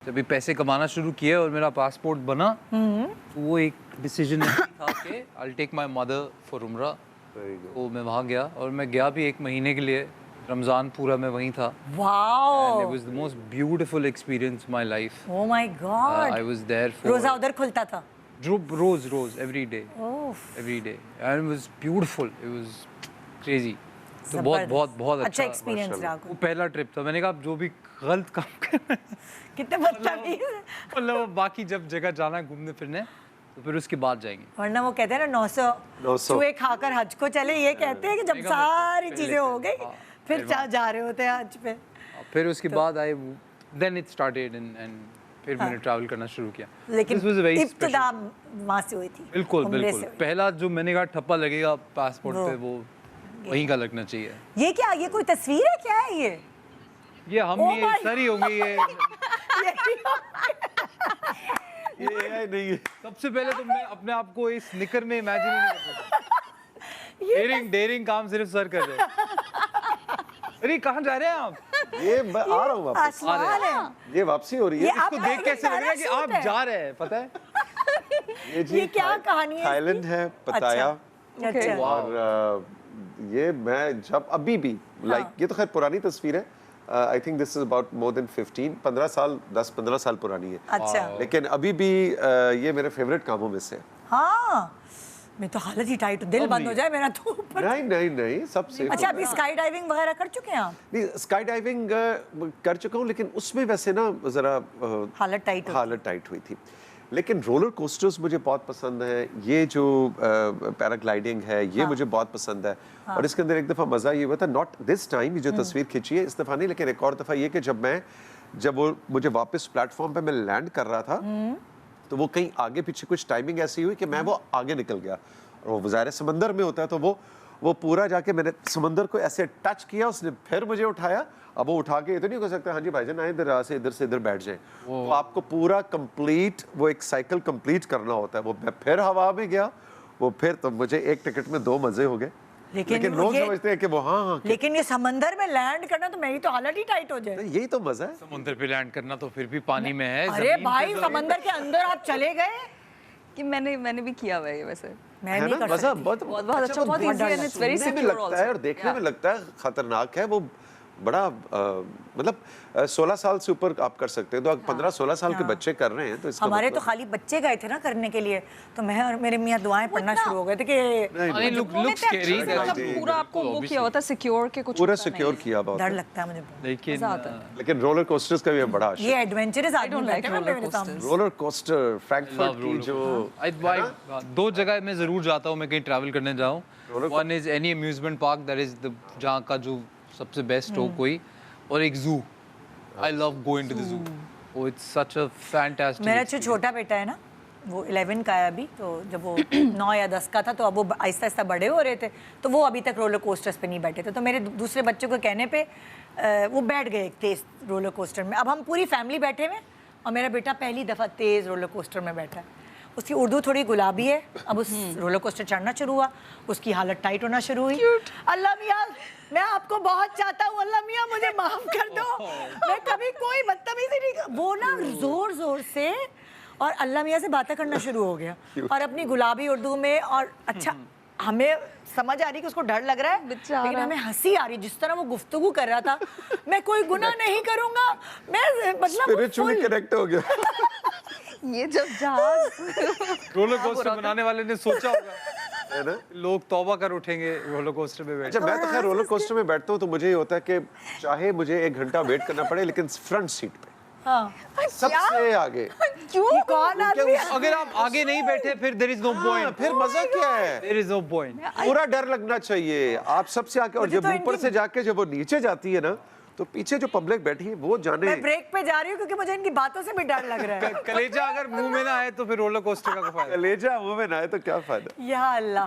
जब पैसे कमाना शुरू किए और मेरा पासपोर्ट बना तो वो एक डिसीजन था कि I will take my mother for उम्रा। तो मैं वहाँ गया और मैं गया भी 1 महीने के लिए। रमज़ान पूरा मैं वहीं था। Wow, it was the most beautiful experience my life. Oh my god, I was there for रोजा उधर खुलता था? रोज every day and it was beautiful, it was crazy. तो बहुत अच्छा एक्सपीरियंस रहा। वो पहला ट्रिप था। मैंने कहा जो भी गलत काम करना कितने बदतमीज, मतलब बाकी जब जगह जाना है घूमने फिरने तो फिर उसके बाद जाएंगे। वरना वो कहते हैं ना 900 चूहे खाकर हज को चले, ये कहते हैं कि जब सारी चीजें हो गई फिर जा रहे होते हैं हज पे। फिर उसके बाद आए देन इट स्टार्टेड एंड फिर मैंने ट्रैवल करना शुरू किया। लेकिन इब्तिदा वहाँ से हुई थी। बिल्कुल पहला जो मैंने कहा ठप्पा लगेगा पासपोर्ट पे वो वहीं का लगना चाहिए। ये क्या, ये कोई तस्वीर है, क्या है ये हम ये सर ही होंगे ये नहीं है। सबसे पहले तो मैं अपने आप को इस निकर में इमेजिन नहीं कर सकता। डेयरिंग काम सिर्फ सर कर रहे हैं। अरे कहाँ जा रहे हैं आप? ये मैं आ रहा हूँ वापस। ये वापसी हो रही है। इसको देख कैसे लग रहा है कि आप जा रहे हैं, पता है? ये क्या कहानी है? थाईलैंड है, पताया। अच्छा। और ये मैं जब अभी भी ये तो खैर पुरानी तस्वीर है। I think this is about more than 15 साल 10-15 साल पुरानी है। अच्छा। लेकिन अभी भी ये मेरे फेवरेट कामों में से। हाँ, मैं तो हालत ही टाइट, दिल बंद हो जाए मेरा तो ऊपर। नहीं सब सेफ। अच्छा, अभी स्काई डाइविंग वगैरह कर चुके हैं आप? नहीं, स्काई डाइविंग कर चुका हूँ, लेकिन उसमें वैसे ना जरा हालत टाइट हुई थी। लेकिन रोलर कोस्टर्स मुझे बहुत पसंद है। ये जो पैराग्लाइडिंग है ये मुझे बहुत पसंद है। और इसके अंदर एक दफ़ा मज़ा ये हुआ था, नॉट दिस टाइम, ये जो तस्वीर खींची है इस दफ़ा नहीं, लेकिन एक और दफ़ा ये कि जब वो मुझे वापस प्लेटफॉर्म पे मैं लैंड कर रहा था तो वो कहीं आगे पीछे कुछ टाइमिंग ऐसी हुई कि मैं वो आगे निकल गया। और वो ज़ाहिर समंदर में होता है तो वो पूरा जाके मैंने समंदर को ऐसे टच किया, उसने फिर मुझे उठाया। अब वो उठा के ये तो नहीं हो सकता हाँ जी भाईजान आए इधर से इधर बैठ जाए। तो आपको पूरा कंप्लीट वो एक साइकिल कंप्लीट करना होता है। वो मैं फिर हवा में गया, वो फिर तो मुझे एक टिकट में 2 मजे हो गए। लेकिन लोग समझते हैं कि वो हाँ लेकिन ये समंदर में लैंड करना तो मेरी तो हालत ही टाइट हो जाए। यही तो मजा है। समुद्र पे लैंड करना तो फिर भी पानी में है। अरे भाई, समंदर के अंदर आप चले गए कि मैंने भी किया हुआ है ये। वैसे मैं नहीं कर सकती। बहुत अच्छा, बहुत easy and it's very secure लगता है और देखने में लगता है खतरनाक है। वो बड़ा मतलब 16 साल से ऊपर आप कर सकते हैं। तो 15-16 साल के बच्चे कर रहे हैं तो इसका हमारे तो खाली बच्चे गए थे ना करने के लिए, तो मैं और मेरे मियाँ दुआएं पढ़ना शुरू हो गए थे कि पूरा आपको वो किया हुआ था सिक्योर के कुछ पूरा सिक्योर किया बहुत। डर लगता है मुझे। लेकिन रोलर कोस्टर्स का भी बड़ा ये एडवेंचरस आदमी लगते हैं मेरे सामने। रोलर कोस्टर फ्रैंकफर्ट की जो 2 जगह मैं जरूर जाता हूँ मैं कहीं ट्रैवल करने जाऊँ। One is any amusement park, that is the जहाँ का जो सबसे बेस्ट हो कोई, और एक zoo. I love going to the zoo. Oh it's such a fantastic. मेरा जो छोटा बेटा है ना वो 11 का है अभी, तो जब वो 9 या 10 का था तो अब वो आहिस्ता आहिस्ता बड़े हो रहे थे, तो वो अभी तक रोलर कोस्टर्स पे नहीं बैठे थे। तो मेरे दूसरे बच्चों को कहने पे वो बैठ गए तेज रोलर कोस्टर में। अब हम पूरी फैमिली बैठे हुए और मेरा बेटा पहली दफ़ा तेज रोलर कोस्टर में बैठा है। उसकी उर्दू थोड़ी गुलाबी है। अब उस रोलर कोस्टर चढ़ना शुरू हुआ, उसकी हालत टाइट होना शुरू हुई। अल्लाह मियाँ, मैं आपको बहुत चाहता हूँ, अल्लाह मियाँ मुझे माफ कर दो, मैं कभी कोई बदतमीजी नहीं। वो ना जोर जोर से और अल्लाह मियाँ से बातें करना शुरू हो गया और अपनी गुलाबी उर्दू में। और अच्छा, हमें समझ आ रही कि उसको डर लग रहा है, लेकिन हमें हंसी आ रही जिस तरह वो गुफ्तगू कर रहा था। मैं कोई गुनाह नहीं करूंगा, मैं मतलब स्पिरिचुअली कनेक्ट हो गया। ये जब जहाज रोलर कोस्टर बनाने वाले ने सोचा होगा है ना, लोग तौबा कर उठेंगे रोलर कोस्टर में बैठ। अच्छा, मैं तो खैर रोलर कोस्टर में बैठता हूँ तो मुझे ये होता है कि चाहे मुझे 1 घंटा वेट करना पड़े, लेकिन फ्रंट सीट पे सबसे आगे। क्यों? कौन आदमी? अगर आप आगे नहीं बैठे फिर देयर इज नो पॉइंट। फिर मजा क्या है? There is no point. पूरा डर लगना चाहिए आप सबसे आगे। और जब ऊपर से जाके जब वो नीचे जाती है ना तो पीछे जो पब्लिक बैठी है वो जाने। मैं ब्रेक पे जा रही हूँ क्योंकि मुझे इनकी बातों से भी डर लग रहा है। कलेजा अगर मुंह में ना आए तो फिर रोलर कोस्टर का क्या फायदा? कलेजा मुंह में ना आए तो क्या फायदा? या अल्लाह।